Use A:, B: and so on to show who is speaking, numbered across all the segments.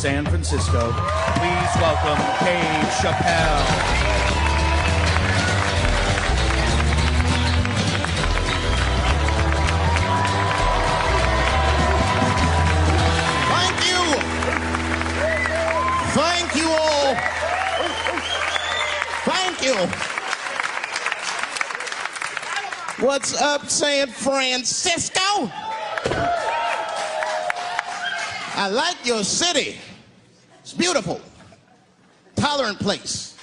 A: San Francisco, please welcome Chappelle.
B: Thank you all. Thank you. What's up, San Francisco? I like your city. It's beautiful. Tolerant place.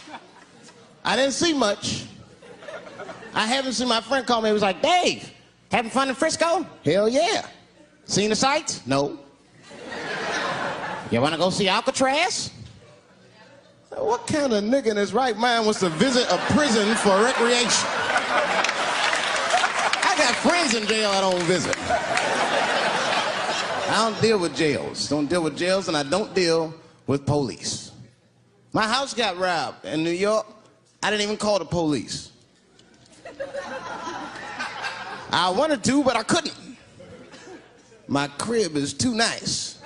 B: I didn't see much. I haven't seen my friend call me. He was like, Dave, having fun in Frisco? Hell yeah. Seen the sights? No. You want to go see Alcatraz? What kind of nigga in his right mind wants to visit a prison for recreation? I got friends in jail I don't visit. I don't deal with jails. Don't deal with jails, and I don't deal with police. My house got robbed in New York. I didn't even call the police. I wanted to, but I couldn't. My crib is too nice.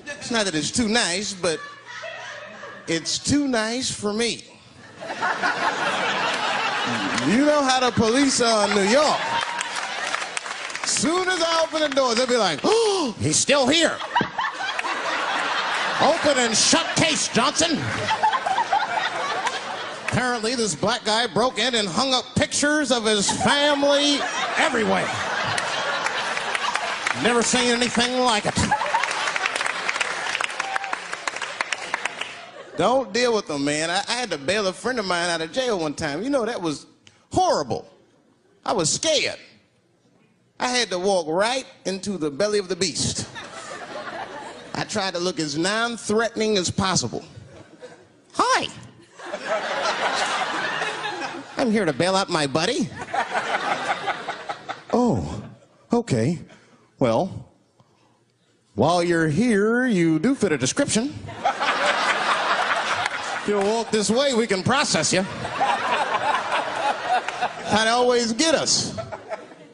B: It's not that it's too nice, but it's too nice for me. You know how the police are in New York. Soon as I open the doors, they'll be like, oh, he's still here. Open and shut case, Johnson. Apparently, this black guy broke in and hung up pictures of his family everywhere. Never seen anything like it. Don't deal with them, man. I had to bail a friend of mine out of jail one time. You know, that was horrible. I was scared. I had to walk right into the belly of the beast. I tried to look as non-threatening as possible. Hi. I'm here to bail out my buddy. Oh, okay. Well, while you're here, you do fit a description. If you'll walk this way, we can process you. How they always get us.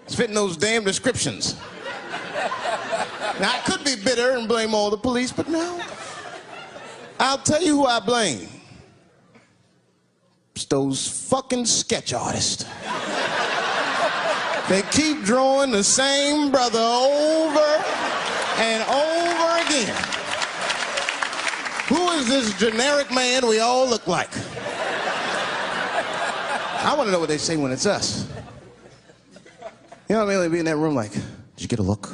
B: It's fitting those damn descriptions. Now, I could be bitter and blame all the police, but no. I'll tell you who I blame. It's those fucking sketch artists. They keep drawing the same brother over and over again. Who is this generic man we all look like? I want to know what they say when it's us. You know what I mean? They'd be in that room like, did you get a look?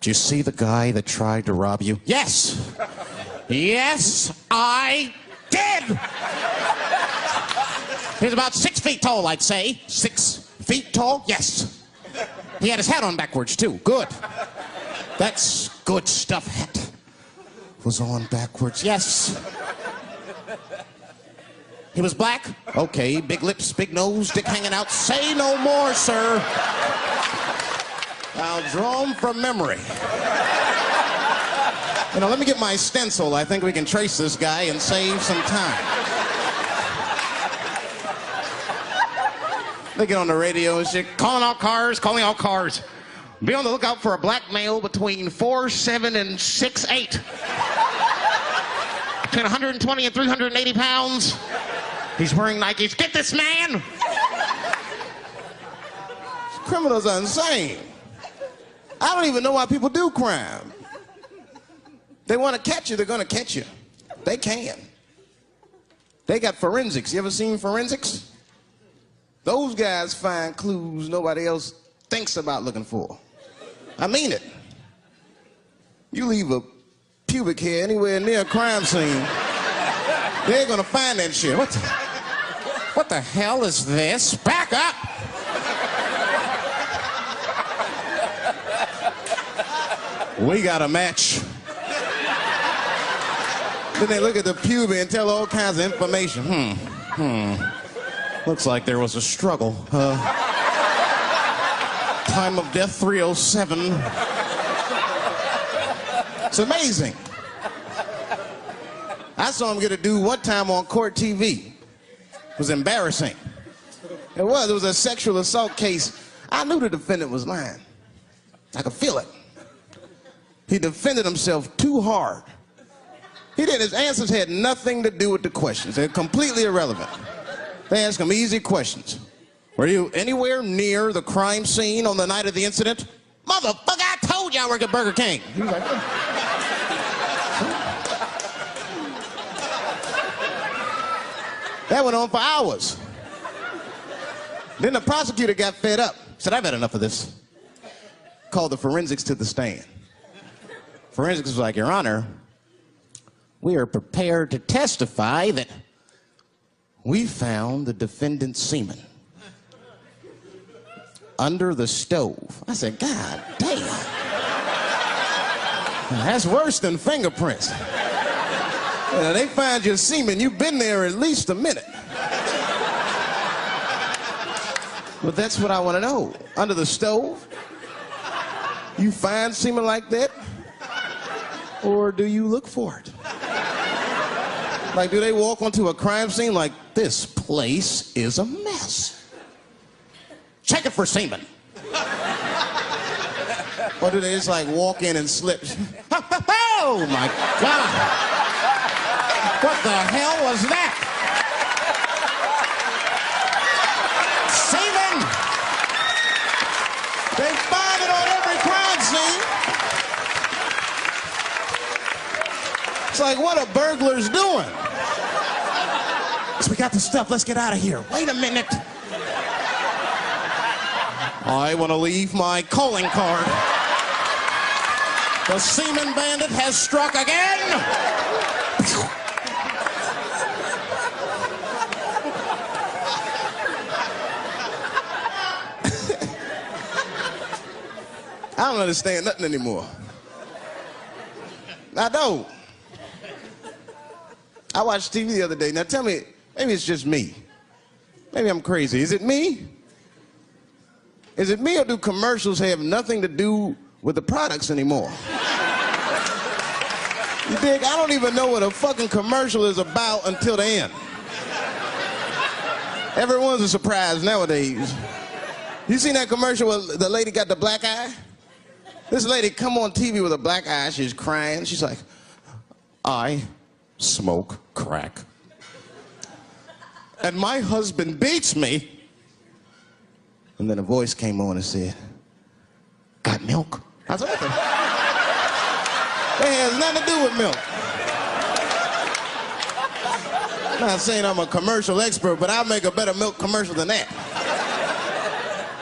B: Did you see the guy that tried to rob you? Yes! Yes, I did! He's about 6 feet tall, I'd say. 6 feet tall? Yes. He had his hat on backwards, too. Good. That's good stuff. Hat was on backwards. Yes. He was black? Okay. Big lips, big nose, dick hanging out. Say no more, sir. I'll draw him from memory. You know, let me get my stencil. I think we can trace this guy and save some time. They get on the radio and shit. Calling all cars, calling all cars. Be on the lookout for a black male between 4'7" and 6'8". Between 120 and 380 pounds. He's wearing Nikes. Get this man! Criminals are insane. I don't even know why people do crime. They want to catch you, they're going to catch you. They can. They got forensics. You ever seen forensics? Those guys find clues nobody else thinks about looking for. I mean it. You leave a pubic hair anywhere near a crime scene, they're gonna find that shit. What the hell is this? Back up! We got a match. Then they look at the pubis and tell all kinds of information. Looks like there was a struggle. Time of death 307. It's amazing. I saw him get a dude one time on court TV. It was embarrassing. It was a sexual assault case. I knew the defendant was lying. I could feel it. He defended himself too hard. He did. His answers had nothing to do with the questions. They're completely irrelevant. They asked him easy questions. Were you anywhere near the crime scene on the night of the incident? Motherfucker, I told you I work at Burger King. He was like, that went on for hours. Then the prosecutor got fed up. Said, I've had enough of this. Called the forensics to the stand. Forensics was like, Your Honor, we are prepared to testify that we found the defendant's semen under the stove. I said, God damn. That's worse than fingerprints. They find your semen, you've been there at least a minute. But that's what I want to know. Under the stove? You find semen like that? Or do you look for it? Like, do they walk onto a crime scene like, this place is a mess? Check it for semen. Or do they just like walk in and slip? Oh my God! What the hell was that? Semen! They find it on every crime scene. It's like, what are burglars doing? So we got the stuff, let's get out of here. Wait a minute. I want to leave my calling card. The semen bandit has struck again. I don't understand nothing anymore. I don't. I watched TV the other day. Now tell me, maybe it's just me. Maybe I'm crazy. Is it me? Is it me, or do commercials have nothing to do with the products anymore? You dig? I don't even know what a fucking commercial is about until the end. Everyone's a surprise nowadays. You seen that commercial where the lady got the black eye? This lady come on TV with a black eye. She's crying. She's like, I smoke crack. And my husband beats me. And then a voice came on and said, got milk? I said, what the? That has nothing to do with milk. I'm not saying I'm a commercial expert, but I'll make a better milk commercial than that.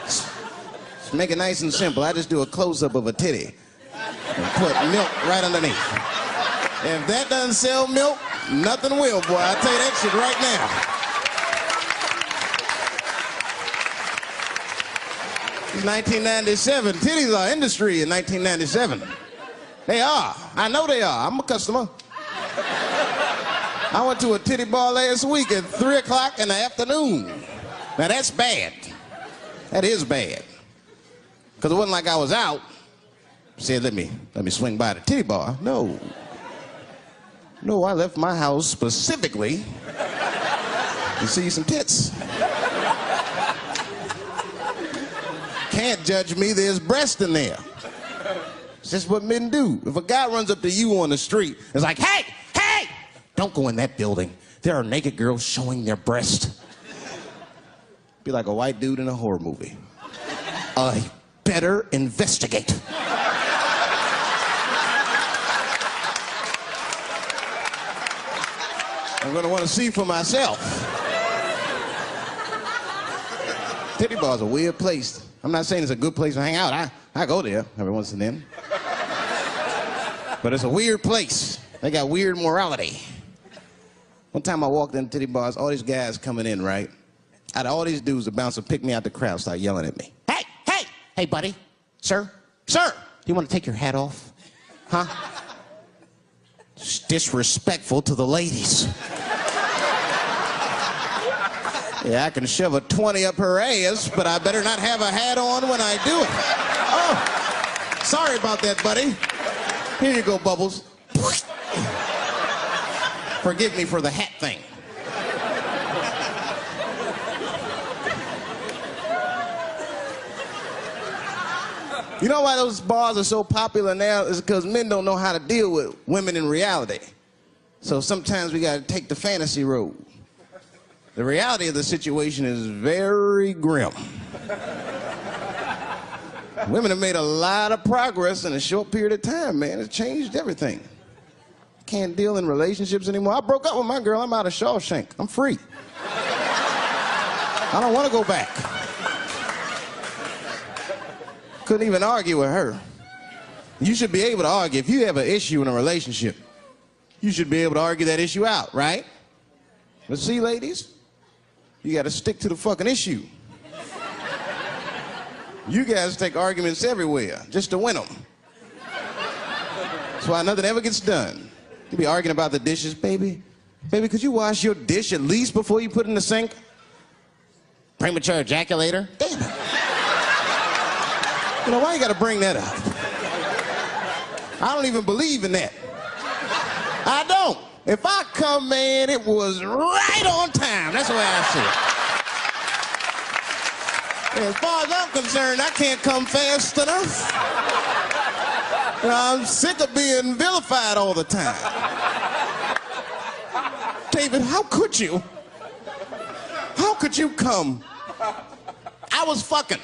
B: Just make it nice and simple. I just do a close-up of a titty and put milk right underneath. If that doesn't sell milk, nothing will, boy. I'll tell you that shit right now. It's 1997. Titties are industry in 1997. They are. I know they are. I'm a customer. I went to a titty bar last week at 3 o'clock in the afternoon. Now that's bad. That is bad. Because it wasn't like I was out. Said, let me swing by the titty bar. No. No, I left my house specifically to see some tits. Can't judge me, there's breast in there. It's just what men do. If a guy runs up to you on the street, it's like, hey, hey, don't go in that building. There are naked girls showing their breast. Be like a white dude in a horror movie. I better investigate. I'm gonna want to see for myself. Titty bar's a weird place. I'm not saying it's a good place to hang out. I go there every once and then. But it's a weird place. They got weird morality. One time I walked in titty bars, all these guys coming in, right? Out of all these dudes, the bouncer picked me out the crowd, started yelling at me. Hey, hey, hey, buddy, sir, do you want to take your hat off? Huh? It's disrespectful to the ladies. Yeah, I can shove a 20 up her ass, but I better not have a hat on when I do it. Oh, sorry about that, buddy. Here you go, Bubbles. Forgive me for the hat thing. You know why those bars are so popular now? Is because men don't know how to deal with women in reality. So sometimes we gotta take the fantasy road. The reality of the situation is very grim. Women have made a lot of progress in a short period of time, man. It's changed everything. Can't deal in relationships anymore. I broke up with my girl. I'm out of Shawshank. I'm free. I don't want to go back. Couldn't even argue with her. You should be able to argue. If you have an issue in a relationship, you should be able to argue that issue out, right? But see, ladies, you got to stick to the fucking issue. You guys take arguments everywhere just to win them. That's why nothing ever gets done. You be arguing about the dishes, baby. Baby, could you wash your dish at least before you put it in the sink? Premature ejaculator? Damn it. You know, why you gotta bring that up? I don't even believe in that. I don't. If I come, man, it was right on time. That's the way I see it. As far as I'm concerned, I can't come fast enough. You know, I'm sick of being vilified all the time. David, how could you? How could you come? I was fucking.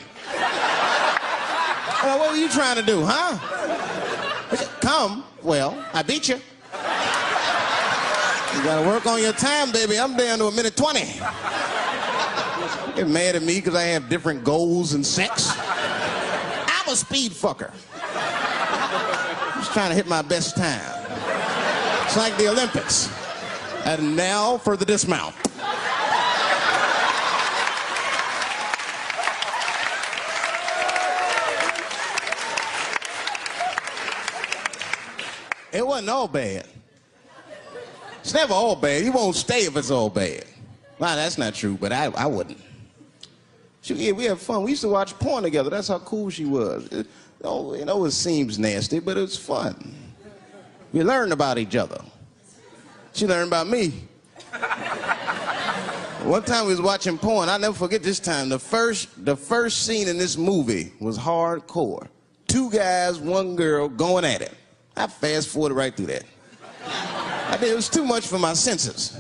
B: What were you trying to do, huh? Come? Well, I beat you. You gotta work on your time, baby. I'm down to 1:20. Get mad at me because I have different goals in sex. I'm a speed fucker. Just trying to hit my best time. It's like the Olympics. And now for the dismount. It wasn't all bad. It's never all bad. You won't stay if it's all bad. Well, that's not true, but I wouldn't. Yeah, we had fun. We used to watch porn together. That's how cool she was. You know, it seems nasty, but it was fun. We learned about each other. She learned about me. One time we was watching porn. I'll never forget this time. The first scene in this movie was hardcore. 2 guys, 1 girl going at it. I fast-forwarded right through that. It was too much for my senses.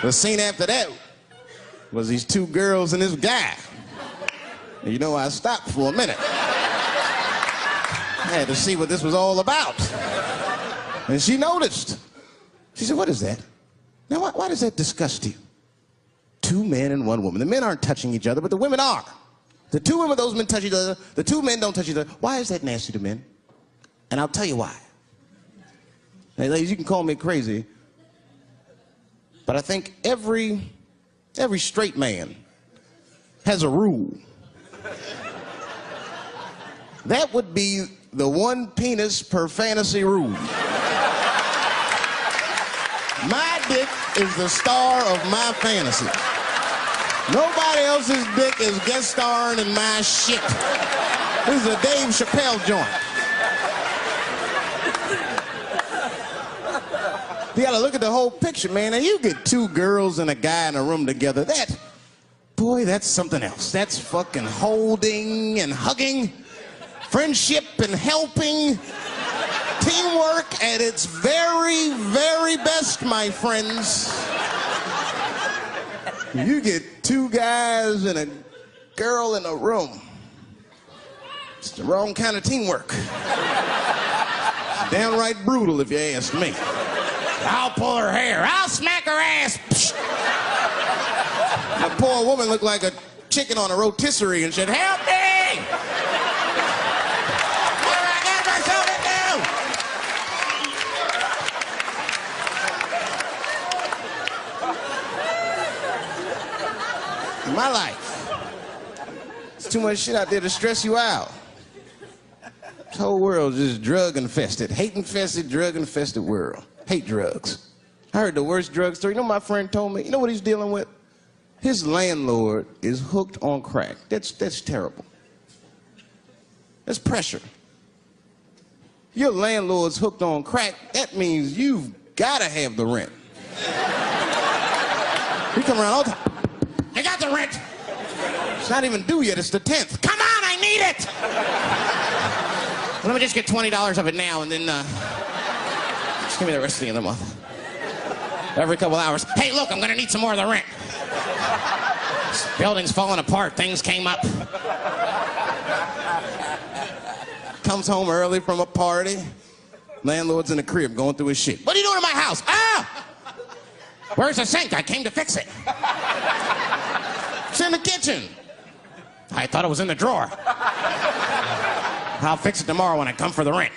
B: The scene after that was these 2 girls and this guy. And you know, I stopped for a minute. I had to see what this was all about. And she noticed. She said, "What is that? Now, why does that disgust you? 2 men and 1 woman. The men aren't touching each other, but the women are. The 2 women, those men touch each other. The 2 men don't touch each other. Why is that nasty to men? And I'll tell you why. Hey, ladies, you can call me crazy, but I think every straight man has a rule. That would be the 1 penis per fantasy rule. My dick is the star of my fantasy. Nobody else's dick is guest starring in my shit. This is a Dave Chappelle joint. You gotta look at the whole picture, man. Now you get 2 girls and a guy in a room together. Boy, that's something else. That's fucking holding and hugging, friendship and helping, teamwork at its very, very best, my friends. You get 2 guys and a girl in a room. It's the wrong kind of teamwork. Downright brutal, if you ask me. I'll pull her hair. I'll smack her ass. The poor woman looked like a chicken on a rotisserie and said, "Help me! What do I got myself into?" In my life, there's too much shit out there to stress you out. This whole world is just drug-infested, hate-infested, drug-infested world. Hate drugs. I heard the worst drug story. You know, my friend told me, you know what he's dealing with? His landlord is hooked on crack. That's terrible. That's pressure. Your landlord's hooked on crack, that means you've got to have the rent. He come around all the time. I got the rent. It's not even due yet. It's the 10th. Come on, I need it. Let me just get $20 of it now, and then just give me the rest of the month. Every couple hours. Hey, look, I'm gonna need some more of the rent. This building's falling apart. Things came up. Comes home early from a party. Landlord's in the crib going through his shit. What are you doing in my house? Ah! Where's the sink? I came to fix it. It's in the kitchen. I thought it was in the drawer. I'll fix it tomorrow when I come for the rent.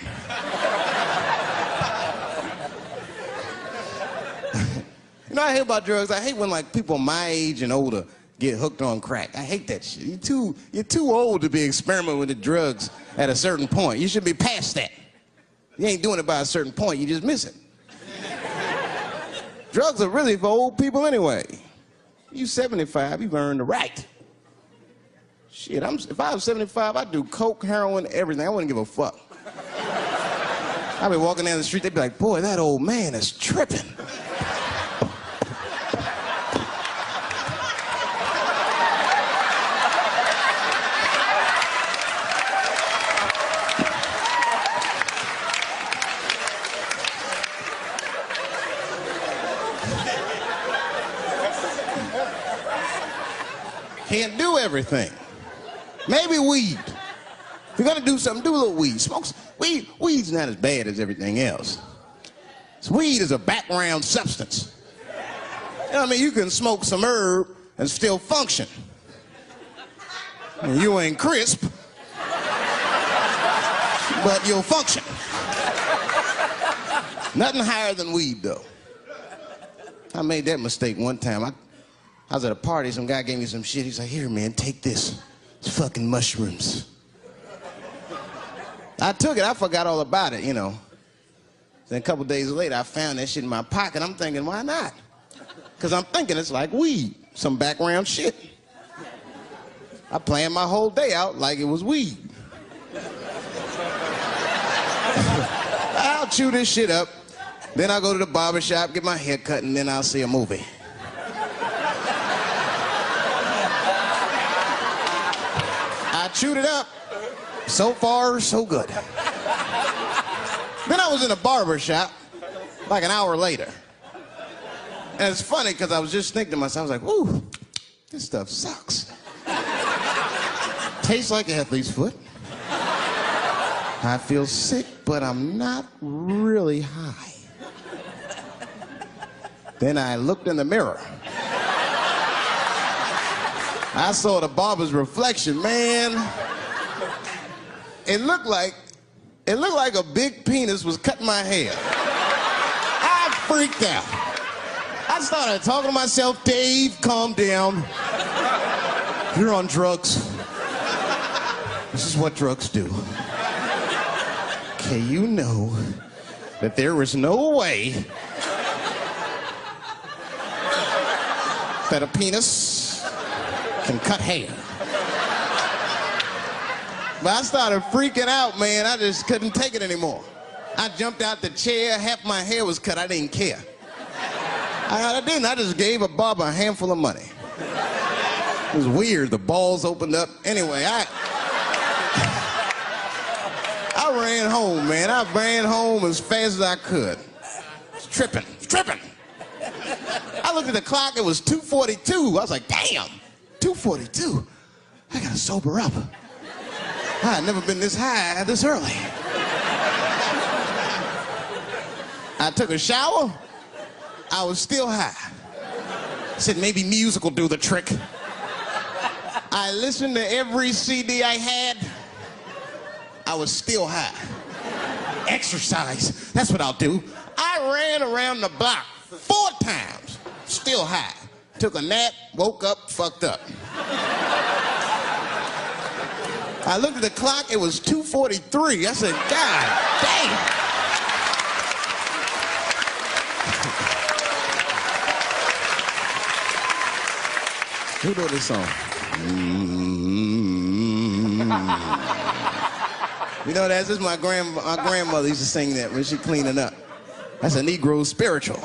B: You know, I hate about drugs. I hate when like people my age and older get hooked on crack. I hate that shit. You're too old to be experimenting with the drugs at a certain point. You should be past that. You ain't doing it by a certain point. You just miss it. Drugs are really for old people anyway. You 75, you've earned the right. Shit, if I was 75, I'd do coke, heroin, everything. I wouldn't give a fuck. I'd be walking down the street, they'd be like, boy, that old man is tripping. Can't do everything. Maybe weed. If you're gonna do something, do a little weed. Smoke weed. Weed's not as bad as everything else. Weed is a background substance. You know what I mean? You can smoke some herb and still function. And you ain't crisp, but you'll function. Nothing higher than weed, though. I made that mistake one time. I was at a party, some guy gave me some shit. He's like, here, man, take this. It's fucking mushrooms. I took it, I forgot all about it, you know. Then a couple days later, I found that shit in my pocket. I'm thinking, why not? Because I'm thinking it's like weed, some background shit. I planned my whole day out like it was weed. I'll chew this shit up, then I'll go to the barber shop, get my hair cut, and then I'll see a movie. I chewed it up. So far, so good. Then I was in a barber shop like an hour later. And it's funny because I was just thinking to myself, I was like, ooh, this stuff sucks. Tastes like athlete's foot. I feel sick, but I'm not really high. Then I looked in the mirror. I saw the barber's reflection, man. It looked like a big penis was cutting my hair. I freaked out. I started talking to myself, Dave, calm down. You're on drugs. This is what drugs do. Okay, you know that there is no way that a penis can cut hair. But I started freaking out, man. I just couldn't take it anymore. I jumped out the chair, half my hair was cut, I didn't care. I didn't, I just gave a barber a handful of money. It was weird, the balls opened up. Anyway, I ran home, man. I ran home as fast as I could. It's tripping. I looked at the clock, it was 2:42. I was like, damn, 2:42? I gotta sober up. I had never been this high this early. I took a shower. I was still high. I said maybe music will do the trick. I listened to every CD I had. I was still high. Exercise, that's what I'll do. I ran around the block 4 times, still high. Took a nap, woke up, fucked up. I looked at the clock, it was 2:43. I said, God damn. Who wrote this song? You know, that's just my grandmother used to sing that when she cleaning up. That's a Negro spiritual.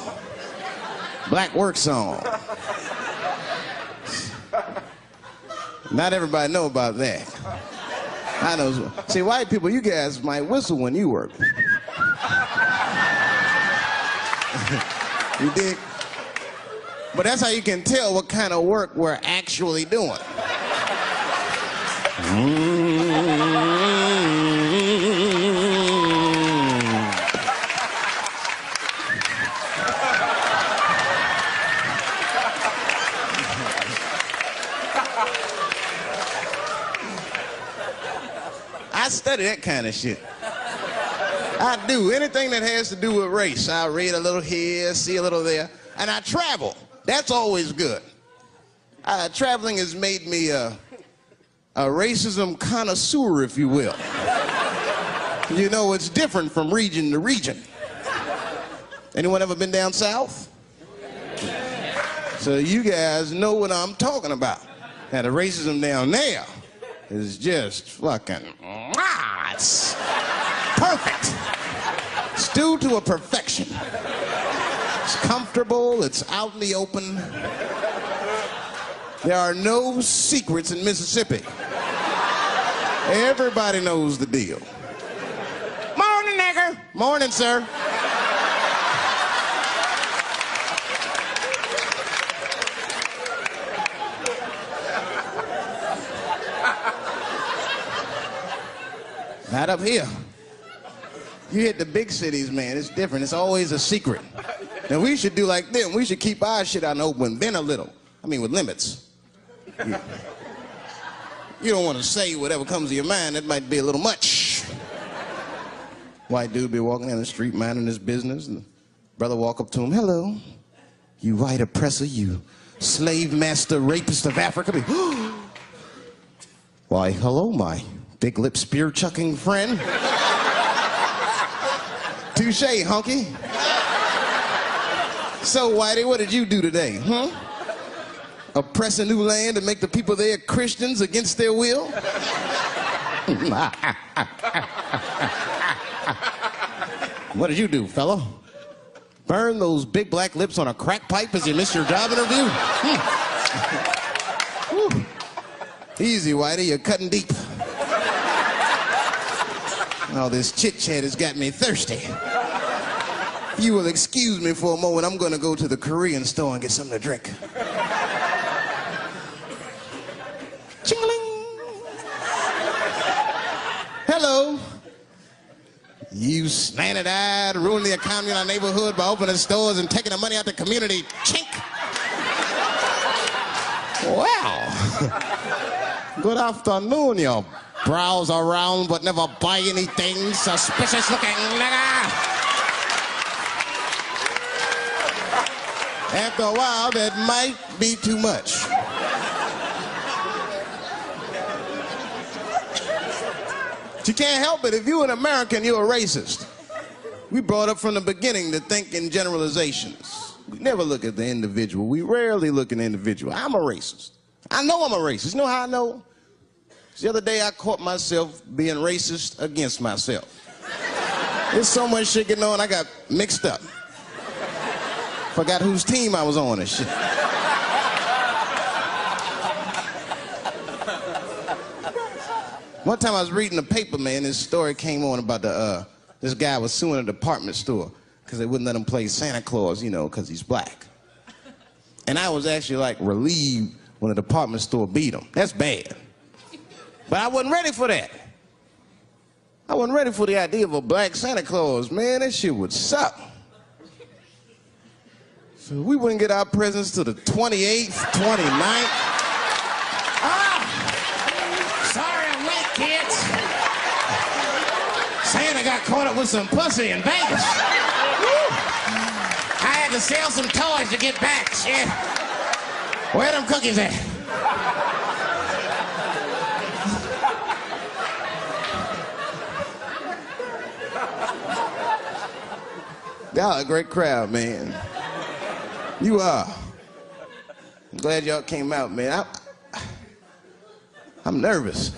B: Black work song. Not everybody know about that. I know. See, white people, you guys might whistle when you work. You dig? But that's how you can tell what kind of work we're actually doing. I study that kind of shit. I do. Anything that has to do with race. I read a little here, see a little there. And I travel. That's always good. Traveling has made me a racism connoisseur, if you will. You know, it's different from region to region. Anyone ever been down south? So you guys know what I'm talking about. Now, the racism down there is just fucking, it's perfect. It's due to a perfection. It's comfortable, it's out in the open. There are no secrets in Mississippi. Everybody knows the deal. Morning, nigger. Morning, sir. Not up here. You hit the big cities, man, it's different. It's always a secret. Now, we should do like them. We should keep our shit out in the open, then a little. I mean, with limits. You don't want to say whatever comes to your mind. That might be a little much. White dude be walking down the street minding his business, and the brother walk up to him, hello, you white oppressor, you slave master rapist of Africa. Why, hello, my big lip spear chucking friend. Touche, honky. So, Whitey, what did you do today, huh? Oppress a new land and make the people there Christians against their will? What did you do, fella? Burn those big black lips on a crack pipe as you missed your job interview? Easy, Whitey, you're cutting deep. All this chit-chat has got me thirsty. If you will excuse me for a moment, I'm going to go to the Korean store and get something to drink. Ching-a-ling. Hello. You slanted-eyed, ruining the economy in our neighborhood by opening stores and taking the money out the community. Chink. Wow. Good afternoon, you browse around but never buy anything, suspicious looking nigga. After a while, that might be too much. But you can't help it. If you're an American, you're a racist. We brought up from the beginning to think in generalizations. We never look at the individual. We rarely look at the individual. I'm a racist. I know I'm a racist. You know how I know? The other day, I caught myself being racist against myself. There's so much shit going on, I got mixed up. Forgot whose team I was on and shit. One time I was reading the paper, man, this story came on about this guy was suing a department store because they wouldn't let him play Santa Claus, you know, because he's black. And I was actually, like, relieved when the department store beat him. That's bad. But I wasn't ready for that. I wasn't ready for the idea of a black Santa Claus, man. That shit would suck. So we wouldn't get our presents till the 28th, 29th. Sorry I'm late, kids. Santa got caught up with some pussy in Vegas. I had to sell some toys to get back, shit. Where them cookies at? Y'all a great crowd, man. You are. I'm glad y'all came out, man. I'm nervous.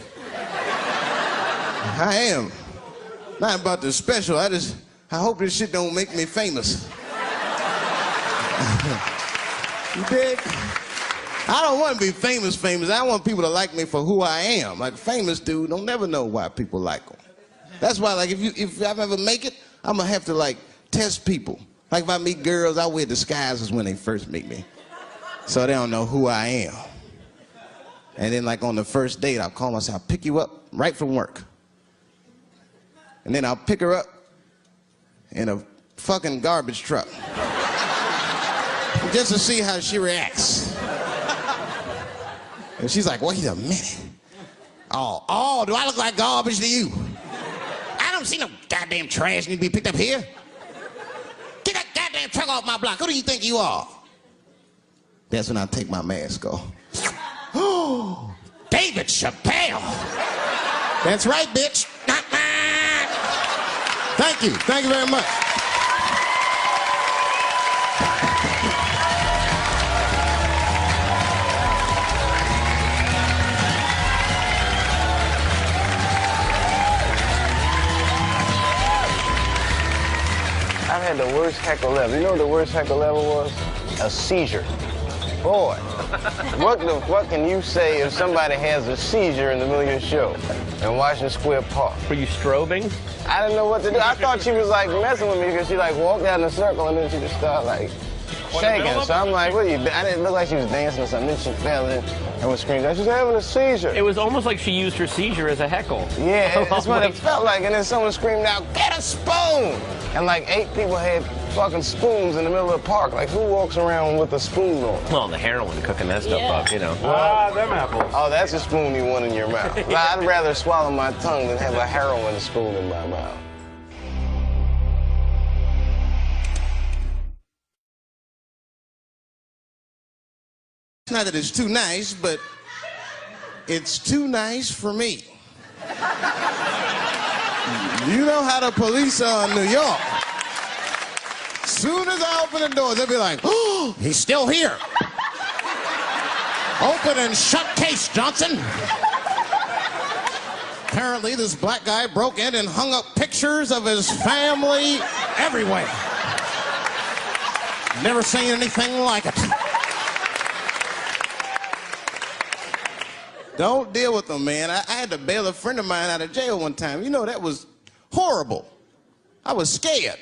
B: I am. Not about the special. I hope this shit don't make me famous. You dig? I don't want to be famous. I want people to like me for who I am. Like, famous dude don't never know why people like them. That's why, like, if I ever make it, I'm going to have to, like, test people. Like, if I meet girls, I wear disguises when they first meet me. So they don't know who I am. And then, like, on the first date, I'll call myself, I'll pick you up right from work. And then I'll pick her up in a fucking garbage truck. Just to see how she reacts. And she's like, wait a minute. Oh, do I look like garbage to you? I don't see no goddamn trash need to be picked up here. Get that goddamn truck off my block. Who do you think you are? That's when I take my mask off. Oh, David Chappelle. That's right, bitch. Thank you. Thank you very much.
C: I've had the worst heckle ever. You know what the worst heckle ever was? A seizure. Boy, what the fuck can you say if somebody has a seizure in the middle of your show in Washington Square Park?
D: Were you strobing?
C: I didn't know what to do. I thought she was like messing with me because she like walked out in a circle and then she just started like shaking. So I'm like, what are you doing? I didn't look like she was dancing or something. Then she fell in and was screaming, she's having a seizure.
D: It was almost like she used her seizure as a heckle.
C: Yeah, that's what it felt like. And then someone screamed out, get a spoon! And like 8 people had fucking spoons in the middle of the park. Like, who walks around with a spoon on?
D: Well, the heroin cooking that stuff up, you know.
C: Them apples. Oh, that's a spoon you want in your mouth. I'd rather swallow my tongue than have a heroin spoon in my mouth.
B: Not that it's too nice, but it's too nice for me. You know how the police are in New York. Soon as I open the door, they'll be like, oh, he's still here. Open and shut case, Johnson. Apparently, this black guy broke in and hung up pictures of his family everywhere. Never seen anything like it. Don't deal with them, man. I had to bail a friend of mine out of jail one time. You know, that was horrible. I was scared.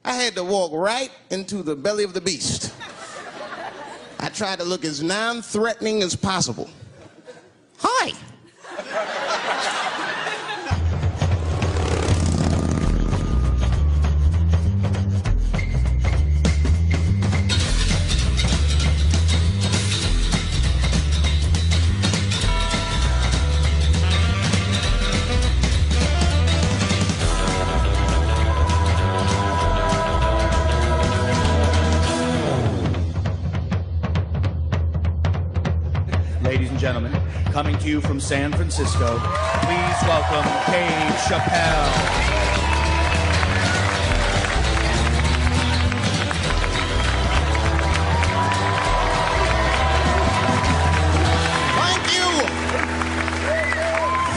B: I had to walk right into the belly of the beast. I tried to look as non-threatening as possible. Hi.
A: Ladies and gentlemen, coming to you from San Francisco, please welcome Chappelle.
B: Thank you.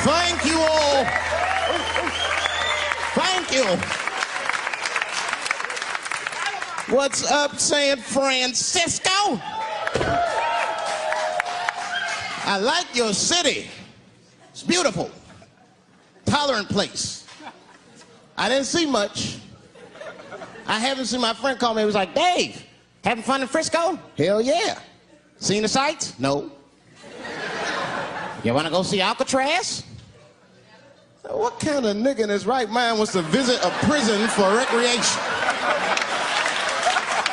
B: Thank you all. Thank you. What's up, San Francisco? I like your city. It's beautiful. Tolerant place. I didn't see much. I haven't seen my friend call me. He was like, Dave, having fun in Frisco? Hell yeah. Seen the sights? No. You want to go see Alcatraz? What kind of nigga in his right mind wants to visit a prison for recreation?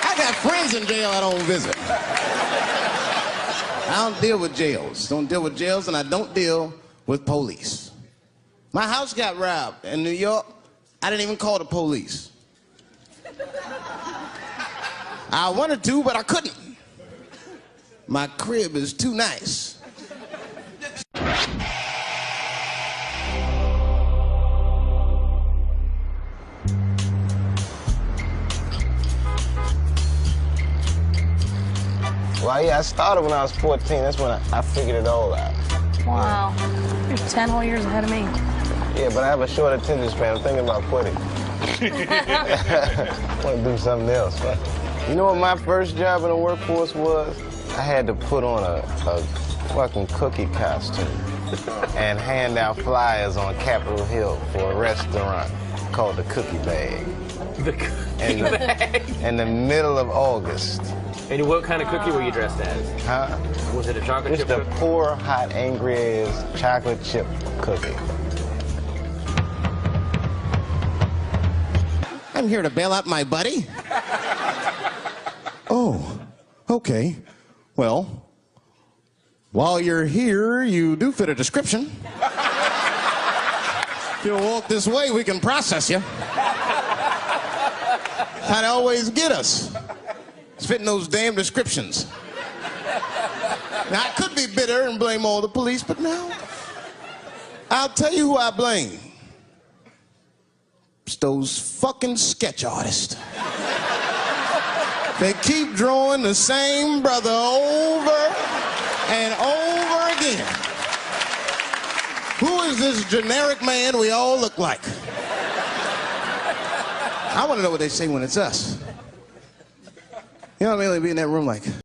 B: I got friends in jail I don't visit. I don't deal with jails. Don't deal with jails, and I don't deal with police. My house got robbed in New York. I didn't even call the police. I wanted to, but I couldn't. My crib is too nice.
C: Well, yeah, I started when I was 14. That's when I figured it all out.
E: Wow. You're 10 whole years ahead of me.
C: Yeah, but I have a short attention span. I'm thinking about quitting. I want to do something else. You know what my first job in the workforce was? I had to put on a fucking cookie costume and hand out flyers on Capitol Hill for a restaurant called the Cookie Bag.
D: The cookie bag?
C: In the middle of August.
D: And what kind of cookie were you dressed as?
C: Huh?
D: Was it a chocolate
C: Just
D: chip
C: a
D: cookie?
C: poor, hot, angry-ass chocolate chip cookie.
B: I'm here to bail out my buddy. Oh, okay. Well, while you're here, you do fit a description. If you'll walk this way, we can process you. How'd they always get us? It's fitting those damn descriptions. Now, I could be bitter and blame all the police, but no. I'll tell you who I blame. It's those fucking sketch artists. They keep drawing the same brother over and over again. Who is this generic man we all look like? I want to know what they say when it's us. You know what I mean? They'd be in that room like...